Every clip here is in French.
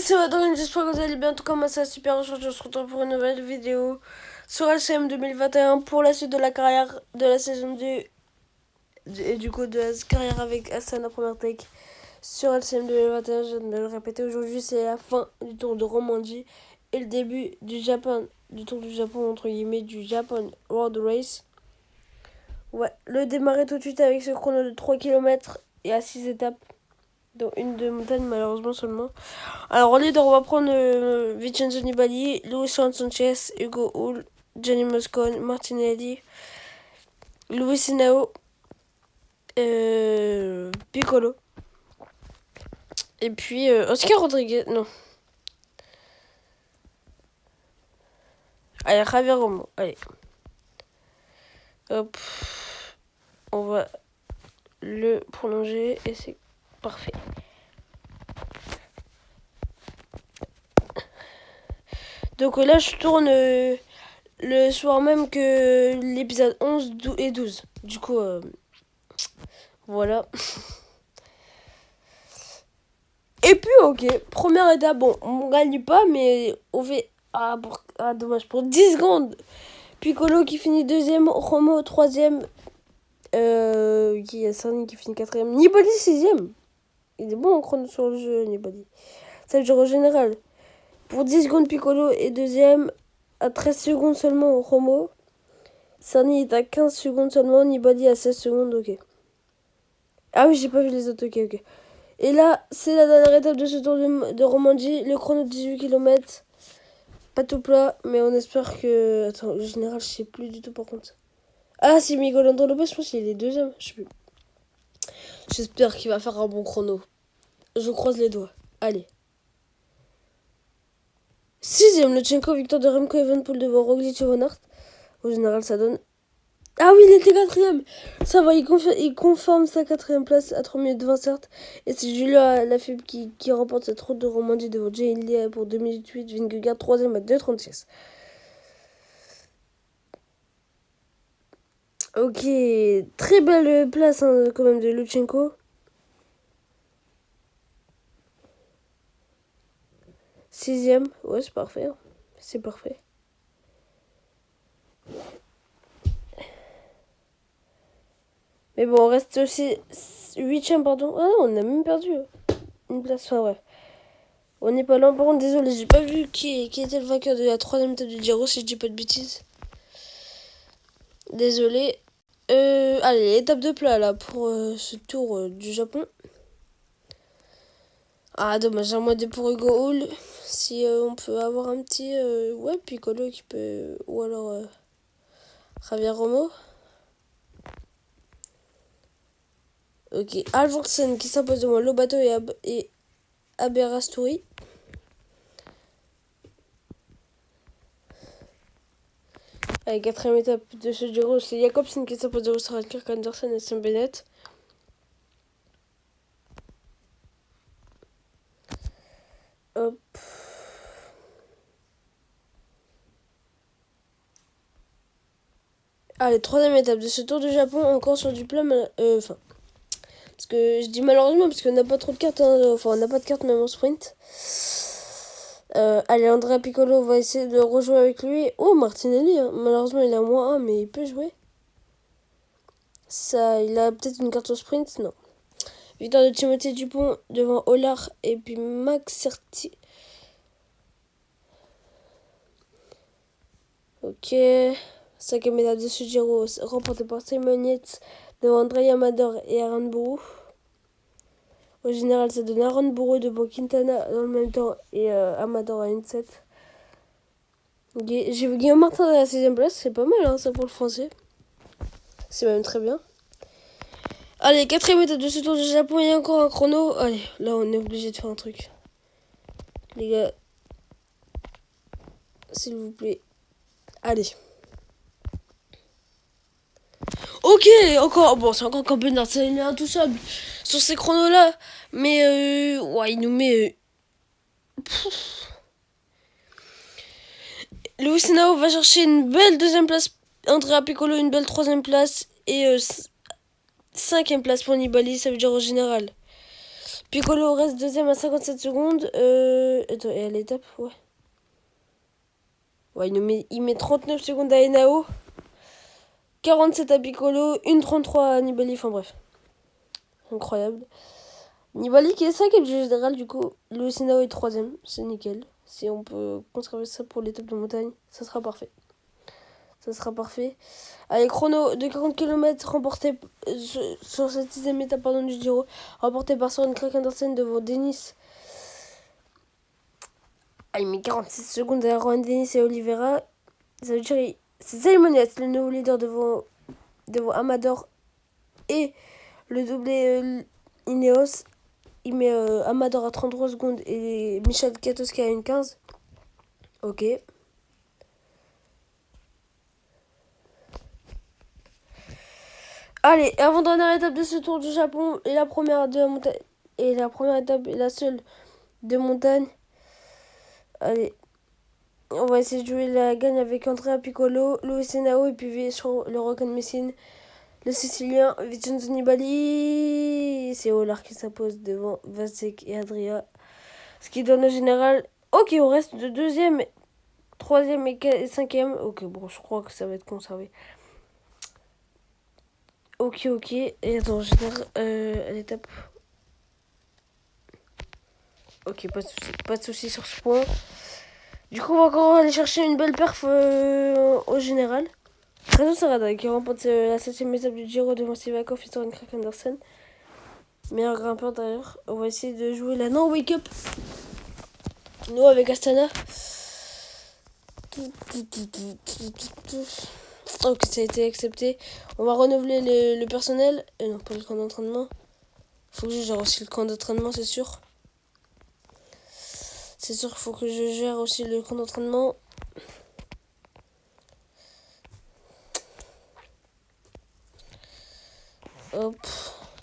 c'est Adrien, j'espère que vous allez bien. En tout cas, moi ça va super. Aujourd'hui, on se retrouve pour une nouvelle vidéo sur LCM 2021 pour la suite de la carrière de la saison 2 et du coup de la carrière avec Hassan en première take sur LCM 2021. Je viens de le répéter, aujourd'hui c'est la fin du tour de Romandie et le début du tour du Japon entre guillemets du Japan World Race. Ouais, le démarrer tout de suite avec ce chrono de 3 km et à 6 étapes. Dont une de montagne malheureusement seulement. Alors au leader on va prendre Vincenzo Nibali, Luis Sanchez, Hugo Hull, Gianni Moscon, Martinelli, Luis Henao, Piccolo. Et puis Oscar Rodriguez, non. Allez, Javier Romo, allez. Hop. On va le prolonger et c'est parfait. Donc là je tourne le soir même que l'épisode 11 et 12. Du coup, voilà. Et puis, ok, première étape, bon, on gagne pas, mais on fait... dommage, pour 10 secondes. Piccolo qui finit deuxième, Romo troisième, qui a Sarni qui finit quatrième, Nibali sixième. Il est bon en chrono sur le jeu, Nibali. Ça veut dire au général. Pour 10 secondes, Piccolo est deuxième, à 13 secondes seulement, Romo. Sarni est à 15 secondes seulement, Nibali à 16 secondes, ok. Ah oui, j'ai pas vu les autres, ok. Et là, c'est la dernière étape de ce tour de Romandie. Le chrono de 18 km. Pas tout plat, mais on espère que... Attends, le général, je sais plus du tout par contre. Ah, c'est Miguel André Lopez, je pense qu'il est deuxième. Je sais plus. J'espère qu'il va faire un bon chrono. Je croise les doigts. Allez. Sixième, Lutsenko, victoire de Remco Evenepoel devant Roglic et Van Aert. Au général, ça donne... Ah oui, il était quatrième. Ça va, il conforme sa quatrième place à 3 minutes 20 certes. Et c'est Julien Lafilippe qui remporte cette route de Romandie devant Jay Hindley pour 2 minutes 8. Vingegaard troisième à 2,36. Ok, très belle place hein, quand même de Lutsenko. Sixième, ouais c'est parfait. Hein. C'est parfait. Mais bon, on reste aussi 8ème, pardon. Ah non, on a même perdu une place. Enfin bref. On n'est pas là. Par contre, désolé, j'ai pas vu qui était le vainqueur de la troisième étape du Giro, si je dis pas de bêtises. Désolé. Allez, étape de plat là pour ce tour du Japon. Ah, dommage, un mois pour Hugo Hull. Si on peut avoir un petit. Ouais, Piccolo qui peut. Ou alors. Javier Romo. Ok, Alvorsen qui s'impose devant Lobato et Aberasturi. Allez, quatrième étape de ce Giro, c'est Jacobsen qui s'impose devant Sarah Kirk Andersen et Sam Bennett. Hop. Allez, troisième étape de ce Tour du Japon, encore sur du plat. Enfin, parce que je dis malheureusement, parce qu'on n'a pas trop de cartes. Hein, enfin, on n'a pas de cartes même en sprint. Allez, Andrea Piccolo va essayer de rejouer avec lui. Oh, Martinelli, hein. Malheureusement, il a moins 1, mais il peut jouer. Ça, il a peut-être une carte au sprint, non. Victoire de Timothée Dupont devant Olar et puis Max Certi. Ok. Cinquième étape de ce Giro, remporté par Simon Yates devant André Amador et Aaron Bourou. Au général, ça donne Aaron Bourou devant Quintana dans le même temps et Amador à une 7. J'ai vu Guillaume Martin à la 6ème place, c'est pas mal hein, ça pour le français. C'est même très bien. Allez, quatrième étape de ce tour du Japon, il y a encore un chrono. Allez, là on est obligé de faire un truc. Les gars, s'il vous plaît. Allez. Ok, encore. Bon, c'est encore Campbell, ça il est intouchable sur ces chronos là. Mais ouais, il nous met. Luis Henao va chercher une belle deuxième place. Andrea Piccolo, une belle troisième place. Et cinquième place pour Nibali, ça veut dire au général. Piccolo reste deuxième à 57 secondes. Attends, et à l'étape, ouais. Ouais, il met 39 secondes à Henao. 47 à Piccolo. 1,33 à Nibali. Enfin bref. Incroyable. Nibali qui est 5ème du général, du coup. Luis Henao est 3ème. C'est nickel. Si on peut conserver ça pour l'étape de montagne, ça sera parfait. Ça sera parfait. Allez, chrono de 40 km remporté sur cette 6ème étape du Giro. Remporté par Søren Kragh Andersen devant Denis. Ah, il met 46 secondes à Rohan Dennis et Oliveira. Ça veut dire c'est Simon Yates, le nouveau leader devant Amador et le doublé Ineos. Il met Amador à 33 secondes et Michel Kwiatkowski à 1,15. Ok. Allez, avant-dernière étape de ce Tour du Japon et la première de montagne. Et la première étape est la seule de montagne. Allez, on va essayer de jouer la gagne avec Andrea Piccolo, Luis Henao et puis sur le Rocan Messine, le Sicilien Vincenzo Nibali. C'est Olar qui s'impose devant Vasek et Adria. Ce qui donne au général. Ok, on reste de 2ème, 3ème et 5ème. Ok, bon, je crois que ça va être conservé. Ok. Et attends, général, à l'étape. Ok, pas de soucis sur ce point. Du coup, on va encore aller chercher une belle perf au général. Renaud Sarada qui remporte la 7ème étape du Giro devant Sivakov et Søren Kragh Andersen. Meilleur grimpeur d'ailleurs. On va essayer de jouer la Norway Cup. Nous avec Astana. Ok, ça a été accepté. On va renouveler le personnel. Non, pas le camp d'entraînement. Faut que je gère aussi le camp d'entraînement, c'est sûr. C'est sûr qu'il faut que je gère aussi le camp d'entraînement. Hop.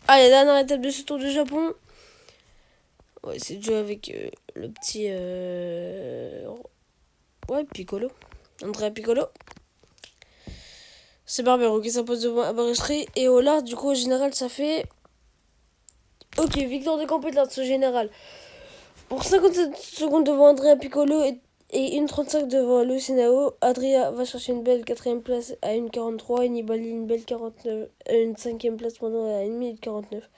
Allez, dernière étape de ce Tour du Japon. On va essayer de jouer avec le petit... Ouais, Piccolo. Andrea Piccolo. C'est Barbero qui s'impose devant Aberystwyth et Ollard. Du coup, au général, ça fait... Ok, victoire de compétence au général. Pour 57 secondes devant Andrea Piccolo et 1,35 devant Luis Henao. Adria va chercher une belle 4ème place à 1,43 et Nibali une belle 49, une 5ème place pendant à 1 minute 49.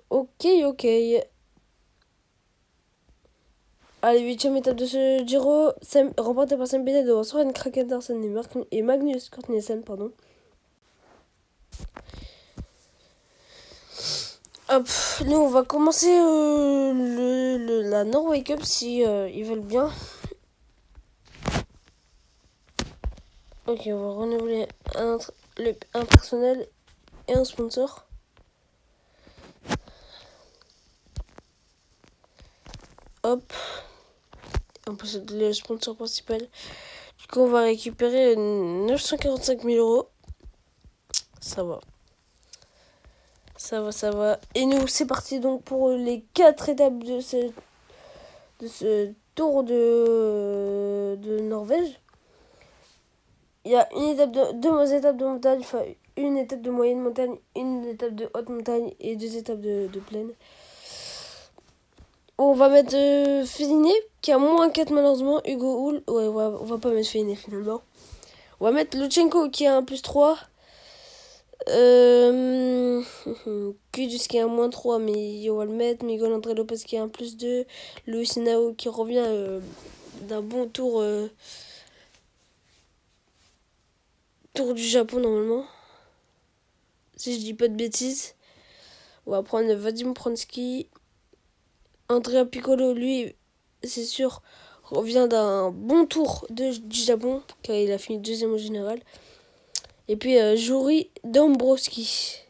Ok. Allez, 8ème étape de ce Giro, remportée par Sam Bennett devant Søren Kragh Andersen et Magnus Cort Nielsen, pardon. Hop, nous on va commencer la Norway Cup si ils veulent bien. Ok, on va renouveler un personnel et un sponsor. Hop. On passe le sponsor principal. Du coup, on va récupérer 945 000 euros. Ça va. Et nous, c'est parti donc pour les 4 étapes de ce tour de Norvège. Il y a deux étapes de montagne, enfin une étape de moyenne montagne, une étape de haute montagne et 2 étapes de plaine. On va mettre Féliné qui a moins 4 malheureusement. Hugo Hull, ouais, on va pas mettre Féliné finalement. On va mettre Luchenko qui a un plus 3. Kudus qui a un moins 3, mais on va le mettre. Miguel André Lopez qui a un plus 2. Luis Henao qui revient d'un bon tour du Japon normalement. Si je dis pas de bêtises. On va prendre Vadim Pronsky. Andrea Piccolo, lui, c'est sûr, revient d'un bon tour du Japon, car il a fini 2ème au général. Et puis Juri Dombrowski.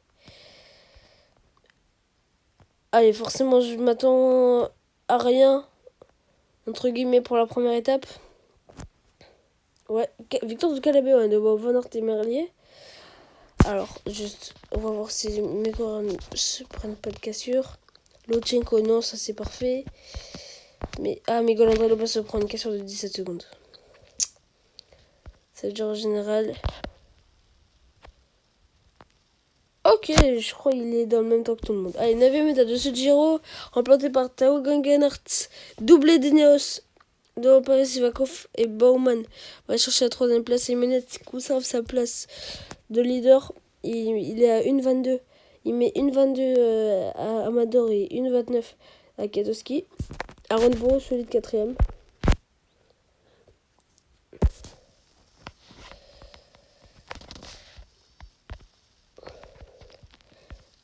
Allez, forcément, je m'attends à rien, entre guillemets, pour la première étape. Ouais, victoire de Calabé, de Van Aert et Merlier. Alors, juste, on va voir si mes corps ne se prennent pas de cassure. Luchenko, non, ça c'est parfait. Mais, Miguel André Lopez se prend une cassure de 17 secondes. Ça veut dire en général... Ok, je crois qu'il est dans le même temps que tout le monde. Allez, 9ème étape de ce Giro, remporté par Tao Geoghegan, doublé d'Ineos, de Paris Sivakov et Baumann. On va chercher la 3ème place et Menez qui conserve sa place de leader. Il est à 1,22. Il met 1,22 à Amador et 1,29 à Katowski. Arendsborough, solide 4ème.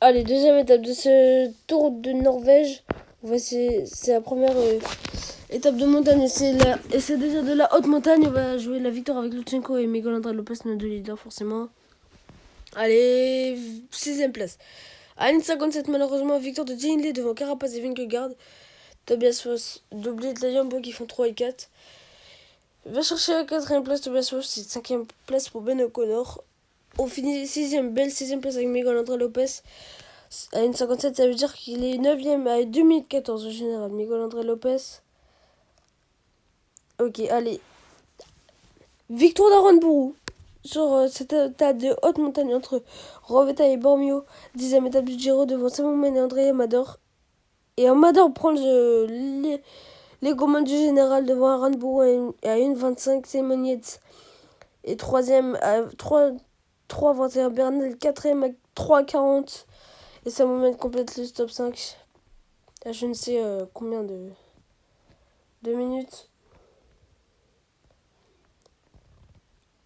Allez, 2ème étape de ce Tour de Norvège. C'est la première étape de montagne et c'est déjà de la haute montagne. On va jouer la victoire avec Lutsenko et Miguel André Lopez, nos deux leaders forcément. Allez, 6ème place. À 1,57 malheureusement, victoire de Hindley devant Carapaz et Vingegaard. Tobias Foss, doublé de la Jumbo qui font 3 et 4. Va chercher la 4ème place Tobias Foss, c'est 5ème place pour Ben O'Connor. On finit 6ème, belle 6ème place avec Miguel André Lopez. À 1,57, ça veut dire qu'il est 9ème à 2 minutes 14 au général. Miguel André Lopez. Ok, allez. Victoire d'Arendsborough sur cette étape de haute montagne entre Rovetta et Bormio. 10ème étape du Giro devant Samuel et André Amador. Et Amador prend les commandes du général devant Arendsborough à 1,25. Simon Yates et 3ème à 3,21. Bernal 4ème à 3,40. Et Samuel complète le top 5. À je ne sais combien de minutes.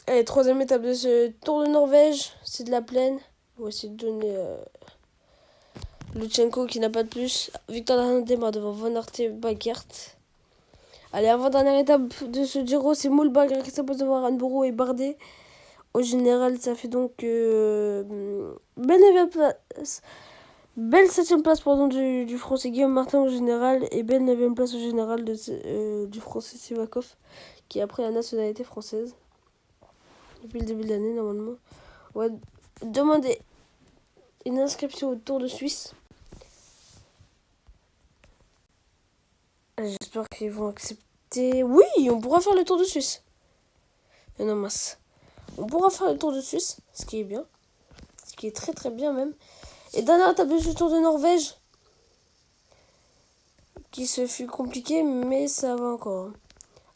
Allez, 3ème étape de ce Tour de Norvège. C'est de la plaine. On va essayer de donner Lutsenko qui n'a pas de plus. Victor Dardemar devant Van Aert et Bagert. Allez, avant-dernière étape de ce Giro, c'est Moulbag qui s'impose devant Arendsborough et Bardet. Au général, ça fait donc belle 9ème place. Belle 7ème place du français Guillaume Martin au général. Et belle 9ème place au général du français Sivakov qui a pris la nationalité française. Depuis le début de l'année, normalement. On va demander une inscription au Tour de Suisse. J'espère qu'ils vont accepter. Oui, on pourra faire le Tour de Suisse. Mais non, mince. On pourra faire le Tour de Suisse, ce qui est bien. Ce qui est très très bien même. Et dernière étape de ce Tour de Norvège. Qui se fut compliqué, mais ça va encore.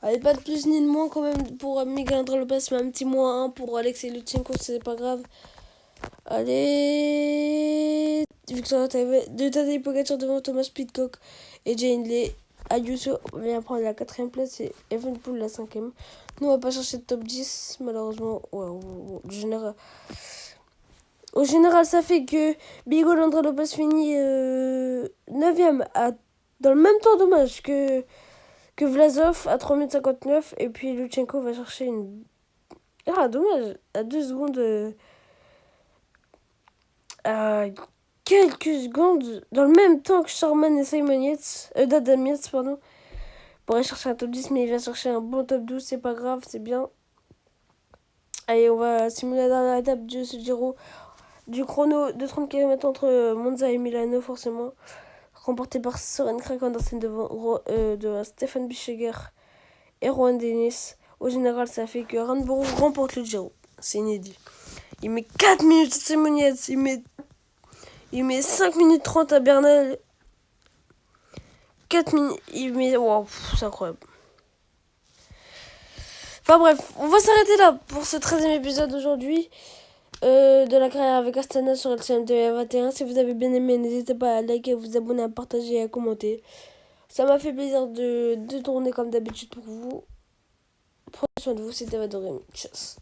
Allez, pas de plus ni de moins quand même pour Miguel André Lopez, mais un petit moins 1 pour Alexei Lutsenko, c'est pas grave. Allez, victoire de Tadej Pogacar devant Thomas Pidcock et Jay Hindley. Ayuso vient prendre la 4ème place et Evenepoel la 5ème. Nous, on va pas chercher le top 10, malheureusement. Ouais, au général, ça fait que Miguel André Lopez finit 9ème dans le même temps dommage que Vlasov à 3,59 et puis Lutsenko va chercher une... Ah, dommage, à 2 secondes... à quelques secondes, dans le même temps que Sharman et Simon Yates, Adam Yates, pardon, pour aller chercher un top 10, mais il va chercher un bon top 12, c'est pas grave, c'est bien. Allez, on va simuler la dernière étape de ce Giro, du chrono de 30 km entre Monza et Milano, forcément, remporté par Søren Kragh Andersen devant Stefan Bischegger et Rohan Dennis. Au général, ça fait que Arendsborough remporte le Giro, c'est inédit. Il met 4 minutes à Simon Yates, il met 5 minutes 30 à Bernal. 4 minutes. Il met. Waouh, c'est incroyable. Enfin bref, on va s'arrêter là pour ce 13ème épisode aujourd'hui de la carrière avec Astana sur LCM 2021. Si vous avez bien aimé, n'hésitez pas à liker, à vous abonner, à partager et à commenter. Ça m'a fait plaisir de tourner comme d'habitude pour vous. Prenez soin de vous, c'était Vadorem. Tchuss.